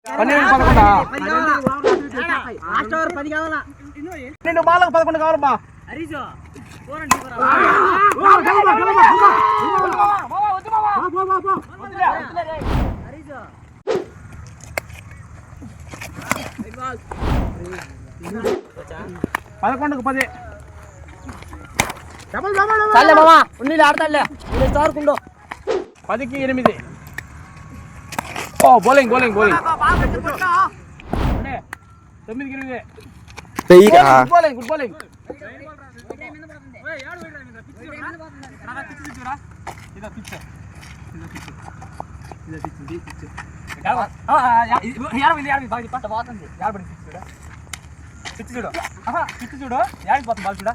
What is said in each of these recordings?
12 బాలకు 11 కావాలబ్బా. పదకొండుకు 10. చాలే మామా ఉన్ని ఆడతాడులే 10కి 8. ఓ బౌలింగ్ 9కి 8. Good bowling. చూడు యాడిపోతుంది బాల్ చూడ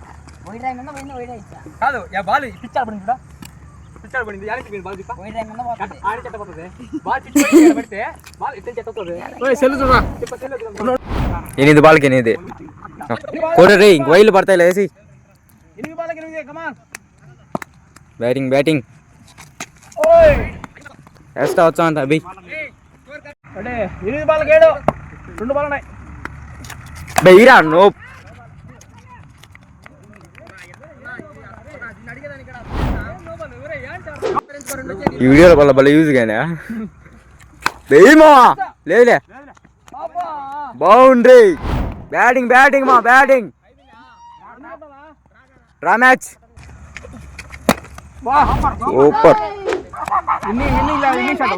కాదు బాల్ పిచ్ ఆడబడింది చూడ పిచ్ ఆడబడింది యాడికి బాల్ చెట్టపోతుంది బాల్ పెడితే బాల్ ఇట్లా చెట్టవుతుంది. ఎనిమిది బాల్కి 8 కొడరే ఇంక వైలు పడతాయి లేసి. 8 బాల్కి 8. కమాన్ బ్యాటింగ్ వేస్తా వచ్చా అంత అభి. అంటే 8 బాల్కి 7. 2 బాల్ ఉన్నాయి. బెయిరా నో ఈ వీడియోలో వల్ల భలే యూజ్ గానే బెయిమా లేదులే బౌండరీ. బ్యాటింగ్ మా బ్యాటింగ్ రా మ్యాచ్ సూపర్. ఇన్ని షాట్